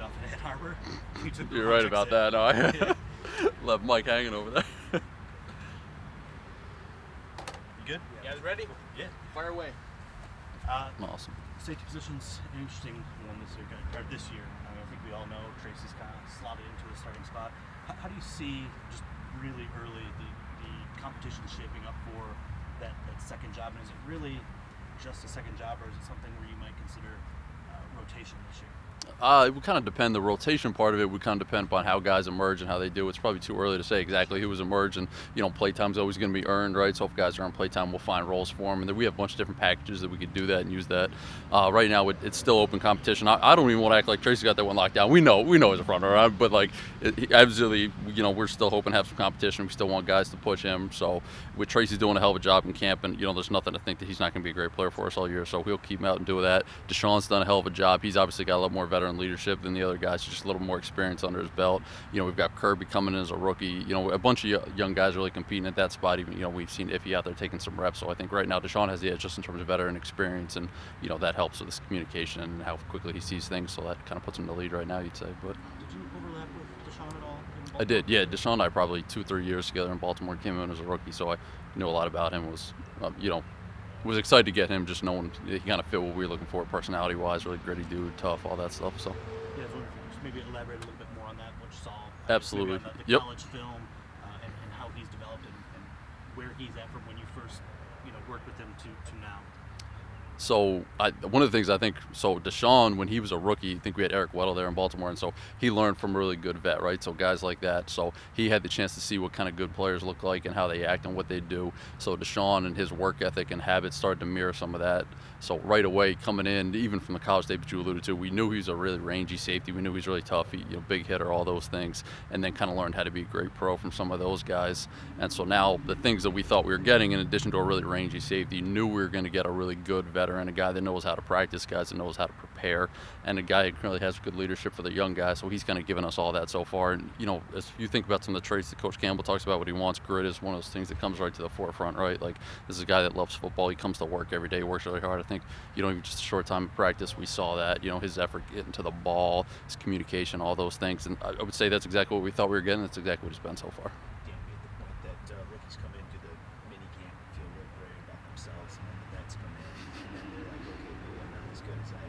get off at Ann Arbor. You're right about that. No, I left Mike hanging over there. You good? You guys ready? Yeah. Fire away. Awesome. Safety position's an interesting one this year. I think we all know Tracy's kind of slotted into a starting spot. How do you see, just really early, the competition shaping up for that second job? And is it really just a second job, or is it something where you might consider rotation this year? It would kind of depend. The rotation part of it would kind of depend upon how guys emerge and how they do. It's probably too early to say exactly who was emerged, and playtime's always going to be earned, right? So if guys are on playtime, we'll find roles for them, and then we have a bunch of different packages that we could do that and use that. Right now, it's still open competition. I don't even want to act like Tracy got that one locked down. We know he's a front runner, but absolutely, we're still hoping to have some competition. We still want guys to push him. So with Tracy's doing a hell of a job in camp, and there's nothing to think that he's not going to be a great player for us all year. So we'll keep him out and do that. Deshaun's done a hell of a job. He's obviously got a lot more veteran leadership than the other guys, just a little more experience under his belt. We've got Kirby coming in as a rookie. A bunch of young guys really competing at that spot. Even we've seen Iffy out there taking some reps. So I think right now Deshaun has the edge just in terms of veteran experience, and that helps with his communication and how quickly he sees things. So that kind of puts him in the lead right now, you'd say. But did you overlap with Deshaun at all in Baltimore? I did, yeah. Deshaun and I probably 2-3 years together in Baltimore. Came in as a rookie, so I knew a lot about him. Was excited to get him, just knowing he kind of fit what we were looking for personality-wise. Really gritty dude, tough, all that stuff. So. Yeah, I was wondering if you could just maybe elaborate a little bit more on that, what you saw. Absolutely. On the college film and how he's developed and where he's at from when you first worked with him to now. So one of the things I think, Deshaun, when he was a rookie, I think we had Eric Weddle there in Baltimore, and so he learned from a really good vet, right? So guys like that. So he had the chance to see what kind of good players look like and how they act and what they do. So Deshaun and his work ethic and habits started to mirror some of that. So right away, coming in, even from the college days that you alluded to, we knew he was a really rangy safety. We knew he was really tough, big hitter, all those things, and then kind of learned how to be a great pro from some of those guys. And so now the things that we thought we were getting, in addition to a really rangy safety, knew we were going to get a really good veteran, a guy that knows how to practice, guys that knows how to prepare, and a guy who really has good leadership for the young guys. So he's kind of given us all that so far. And as you think about some of the traits that Coach Campbell talks about, what he wants, grit is one of those things that comes right to the forefront, right? Like, this is a guy that loves football. He comes to work every day, works really hard. I think even just a short time of practice, we saw that his effort getting to the ball, his communication, all those things. And I would say that's exactly what we thought we were getting. That's exactly what he's been so far. Dan made the point that rookies come into the mini camp and feel real great about themselves, and then the vets come in and then they're like, okay, maybe I'm not as good as I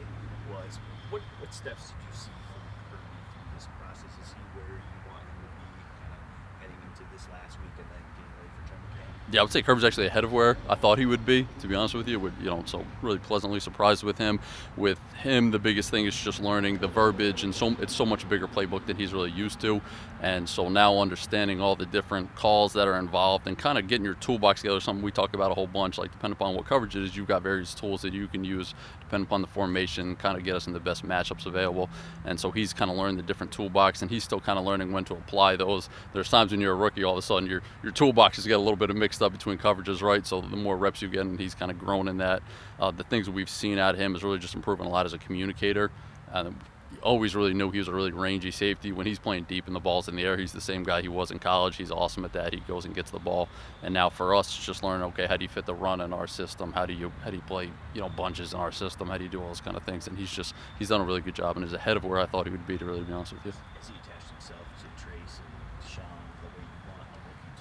was. What steps did you see from Kirby through this process? Is he where you want him to be kind of heading into this last week and then getting ready for training camp? Yeah, I would say Kirby's actually ahead of where I thought he would be, to be honest with you. So really pleasantly surprised with him. With him, the biggest thing is just learning the verbiage, and it's so much bigger playbook than he's really used to. And so now understanding all the different calls that are involved and kind of getting your toolbox together, something we talk about a whole bunch, like depending upon what coverage it is, you've got various tools that you can use depending upon the formation, kind of get us in the best matchups available. And so he's kind of learned the different toolbox, and he's still kind of learning when to apply those. There's times when you're a rookie, all of a sudden your toolbox has got a little bit of mixed up between coverages, right? So the more reps you get, and he's kind of grown in that. The things that we've seen out of him is really just improving a lot as a communicator. Always really knew he was a really rangy safety. When he's playing deep and the ball's in the air, he's the same guy he was in college. He's awesome at that. He goes and gets the ball. And now for us, it's just learning, okay, how do you fit the run in our system? How do you play, bunches in our system? How do you do all those kind of things? And he's done a really good job and is ahead of where I thought he would be, to really be honest with you. Has he attached himself to Trace and Deshaun the way you want a rookie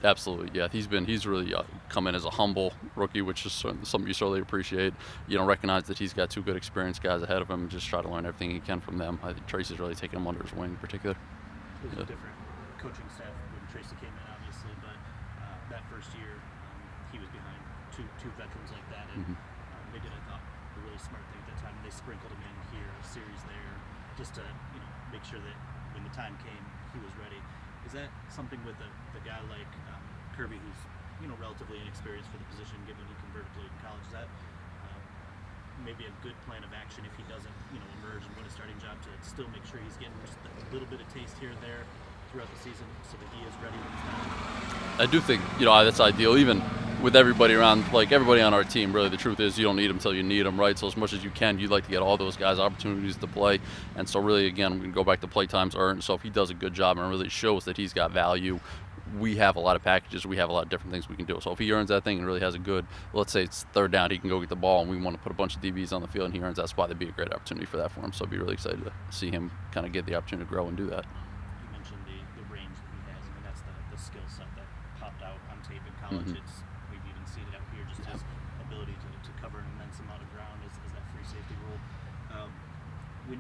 to? Absolutely, yeah. He's really come in as a humble rookie, which is something you certainly appreciate. Recognize that he's got two good experienced guys ahead of him, and just try to learn everything he can from them. I think Tracy's really taken him under his wing in particular. It was a different coaching staff when Tracy came in, obviously, but that first year he was behind two veterans like that, and they did, I thought, a really smart thing at that time. And they sprinkled him in here, a series there, just to make sure that when the time came, he was ready. Is that something with a guy like Kirby, who's relatively inexperienced for the position, given he converted to in college? Is that maybe a good plan of action if he doesn't emerge and win a starting job, to still make sure he's getting just a little bit of taste here and there throughout the season, so that he is ready when it's time? I do think that's ideal, even with everybody around, like everybody on our team. Really, the truth is you don't need them until you need them, right? So as much as you can, you'd like to get all those guys opportunities to play. And so really, again, we can go back to play times earned. So if he does a good job and really shows that he's got value, we have a lot of packages, we have a lot of different things we can do. So if he earns that thing and really has a good, let's say it's third down, he can go get the ball, and we want to put a bunch of DBs on the field, and he earns that spot, that'd be a great opportunity for that for him. So I'd be really excited to see him kind of get the opportunity to grow and do that. You mentioned the range that he has. I mean, that's the skill set that popped out on tape in college. Mhm. It's we've even seen it out here, just his ability to cover an immense amount of ground as that free safety role.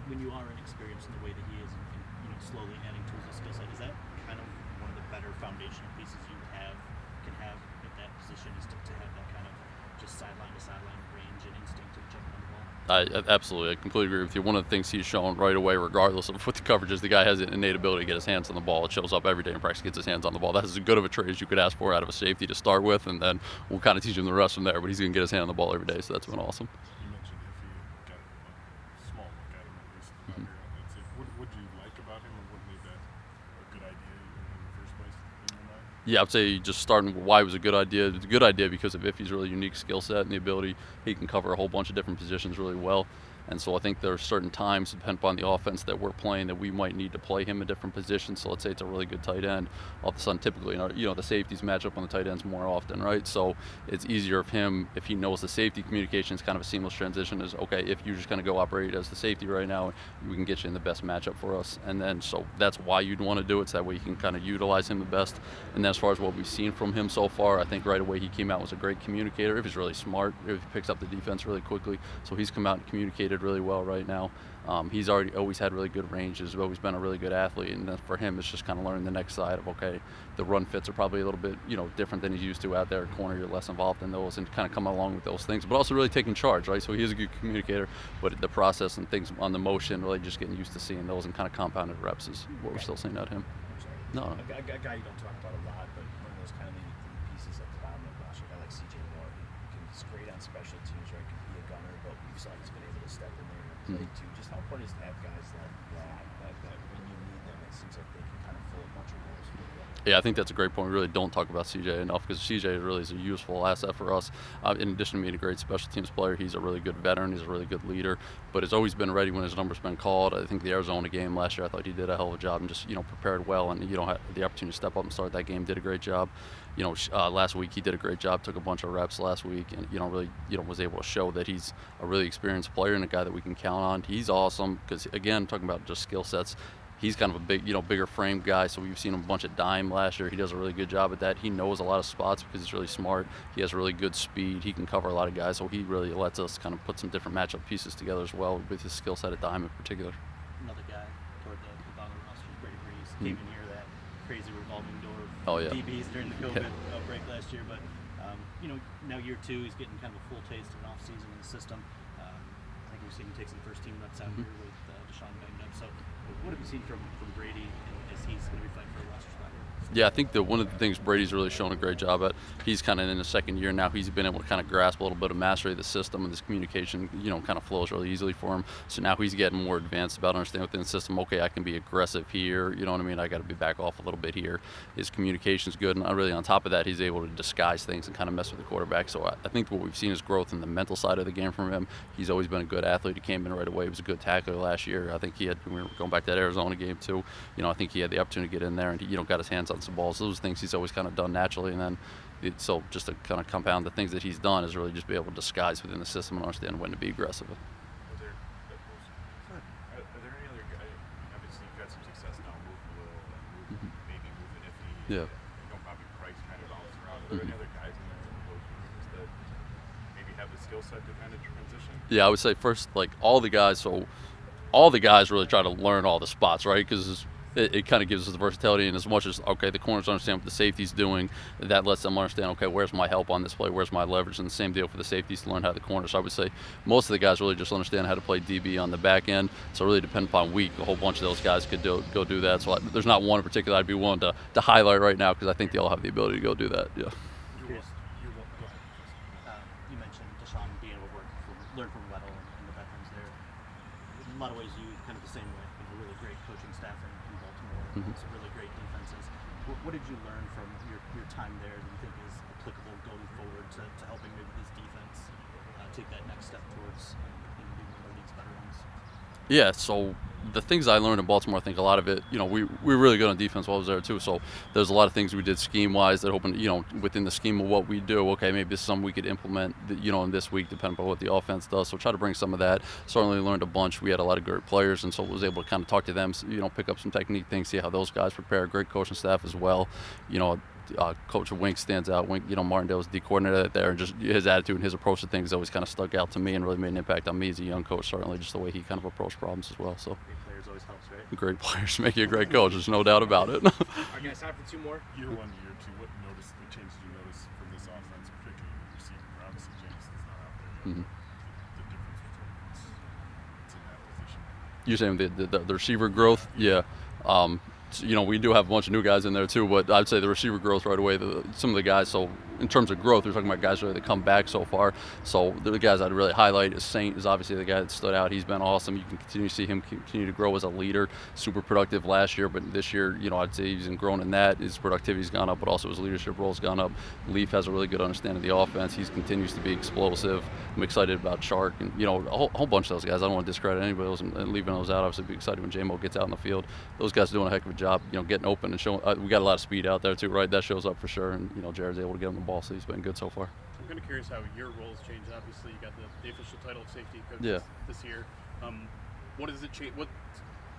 When you are inexperienced in the way that he is, and slowly adding tools and skill set, is that kind of one of the better foundational pieces you can have at that position, is to have that kind of just sideline to sideline range and instinct of jumping on the ball? Absolutely, I completely agree with you. One of the things he's shown right away, regardless of what the coverage is, the guy has an innate ability to get his hands on the ball. It shows up every day in practice, gets his hands on the ball. That's as good of a trade as you could ask for out of a safety to start with, and then we'll kind of teach him the rest from there. But he's going to get his hand on the ball every day, so that's been awesome. You mentioned if you got a small look at him, at least about here on that tape. What do you like about him, and what made that a good idea in the first place in your mind? Yeah, I'd say just starting with why it was a good idea. It's a good idea because of Iffy's really unique skill set and the ability he can cover a whole bunch of different positions really well. And so I think there are certain times, depending upon the offense that we're playing, that we might need to play him in different positions. So let's say it's a really good tight end. All of a sudden, typically, the safeties match up on the tight ends more often, right? So it's easier of him if he knows the safety communication is kind of a seamless transition. Is okay if you're just going to go operate as the safety right now, we can get you in the best matchup for us. And then so that's why you'd want to do it, so that way you can kind of utilize him the best. And then as far as what we've seen from him so far, I think right away he came out was a great communicator. If he's really smart, if he picks up the defense really quickly, so he's come out and communicated really well right now. He's always had really good range. He's always been a really good athlete, and then for him, it's just kind of learning the next side of, okay, the run fits are probably a little bit different than he's used to out there at corner. You're less involved in those, and kind of come along with those things, but also really taking charge, right? So he is a good communicator, but the process and things on the motion, really just getting used to seeing those and kind of compounded reps is what we're still seeing out of him. I'm sorry. No. A guy you don't talk about a lot, but one of those kind of maybe three pieces at the bottom of the roster, a guy like CJ Moore, he's great on special teams, right? Can be a gunner, but we saw he's been able to step in there and play too. Just how important is to have guys like that when you need them, it seems like they can kind of fill a bunch of roles for you. Yeah, I think that's a great point. We really don't talk about CJ enough, because CJ really is a useful asset for us. In addition to being a great special teams player, he's a really good veteran. He's a really good leader, but has always been ready when his number's been called. I think the Arizona game last year, I thought he did a hell of a job and just prepared well, and had the opportunity to step up and start that game. Did a great job. Last week he did a great job. Took a bunch of reps last week, and really was able to show that he's a really experienced player and a guy that we can count on. He's awesome because, again, talking about just skill sets. He's kind of a big, bigger frame guy, so we've seen him a bunch of dime last year. He does a really good job at that. He knows a lot of spots because he's really smart. He has really good speed. He can cover a lot of guys, so he really lets us kind of put some different matchup pieces together as well with his skill set at dime in particular. Another guy toward the bottom of the roster, Brady Breeze, came in here that crazy revolving door of Oh, yeah. DBs during the COVID outbreak last year, but now year two, he's getting kind of a full taste of an off season in the system. I think we've seen him take some first team reps out here with Deshaun banged up. So what have you seen from Brady as he's going to be fighting for a roster spot here? Yeah, I think that one of the things Brady's really shown a great job at, he's kind of in his second year now. He's been able to kind of grasp a little bit of mastery of the system, and this communication, kind of flows really easily for him. So now he's getting more advanced about understanding within the system, okay, I can be aggressive here, you know what I mean? I got to be back off a little bit here. His communication's good, and really on top of that, he's able to disguise things and kind of mess with the quarterback. So I think what we've seen is growth in the mental side of the game from him. He's always been a good athlete. He came in right away. He was a good tackler last year. I think we were going back to that Arizona game too. I think he had the opportunity to get in there, and he, got his hands on some balls. Those things he's always kind of done naturally, and then so just to kind of compound the things that he's done is really just be able to disguise within the system and understand when to be aggressive. Are there any other guys? Obviously, you've had some success now moving Will, maybe moving Iffy. Yeah. Probably Price kind of bounce around. Are there any other guys in there those rooms that maybe have the skill set to kind of transition? Yeah, I would say first, all the guys really try to learn all the spots, right? Because it kind of gives us the versatility, and as much as, okay, the corners understand what the safety's doing, that lets them understand, okay, where's my help on this play, where's my leverage, and the same deal for the safeties to learn how the corners. So I would say most of the guys really just understand how to play DB on the back end, so really depending upon week, a whole bunch of those guys could go do that. So there's not one in particular I'd be willing to highlight right now, because I think they all have the ability to go do that, yeah. Curious. You mentioned Deshaun being able to learn from Weddle and the veterans there. In a lot of ways, you kind of the same way. Really great coaching staff in Baltimore, some really great defenses. What did you learn from your time there that you think is applicable going forward to helping maybe this defense take that next step towards being one of the league's better ones? Yeah, so the things I learned in Baltimore, I think a lot of it, we were really good on defense while I was there too. So there's a lot of things we did scheme-wise that opened, within the scheme of what we do. Okay, maybe this is something we could implement, in this week, depending on what the offense does. So try to bring some of that. Certainly learned a bunch. We had a lot of great players, and so was able to kind of talk to them, pick up some technique things, see how those guys prepare. Great coaching staff as well. Coach Wink stands out. Wink, Martindale was the coordinator there, and just his attitude and his approach to things always kind of stuck out to me and really made an impact on me as a young coach. Certainly, just the way he kind of approached problems as well. So, Great players always helps, right? great players make you a great coach. There's no doubt about it. All right, guys, time for two more. Year 1 to year 2, what changes you notice from this offense, particularly in the receiving? Obviously, Jameson's not out there yet. Mhm. The difference between what's in that position. You're saying the receiver growth? Yeah. We do have a bunch of new guys in there too, but I'd say the receiver growth right away, some of the guys, so in terms of growth, we're talking about guys that come back so far. So the guys I'd really highlight is Saint is obviously the guy that stood out. He's been awesome. You can continue to see him continue to grow as a leader. Super productive last year, but this year, I'd say he's grown in that. His productivity's gone up, but also his leadership role's gone up. Leaf has a really good understanding of the offense. He continues to be explosive. I'm excited about Shark and, a whole bunch of those guys. I don't want to discredit anybody else and leaving those out. Obviously, be excited when J-Mo gets out in the field. Those guys are doing a heck of a job, getting open and showing. We got a lot of speed out there too, right? That shows up for sure. And, Jared's able to get him the ball, so he's been good so far. I'm kind of curious how your roles changed. Obviously, you got the official title of safety coach this year. What does it change? What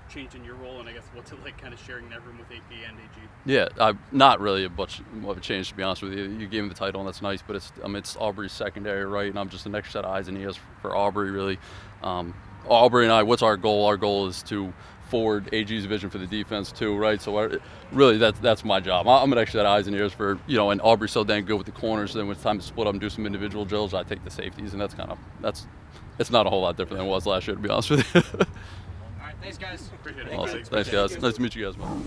changed in your role, and I guess what's it like, kind of sharing that room with AP and AG? Yeah, not really much of a change, to be honest with you. You gave him the title, and that's nice, but it's Aubrey's secondary, right? And I'm just an extra set of eyes and ears for Aubrey, really. Aubrey and I, what's our goal? Our goal is to forward AG's vision for the defense too, right? So really, that's my job. I'm an extra set of eyes and ears for, and Aubrey's so dang good with the corners. So then when it's time to split up and do some individual drills, I take the safeties, and it's not a whole lot different than it was last year, to be honest with you. All right, thanks, guys. Appreciate it. Awesome. Thanks, guys. Nice to meet you guys, man.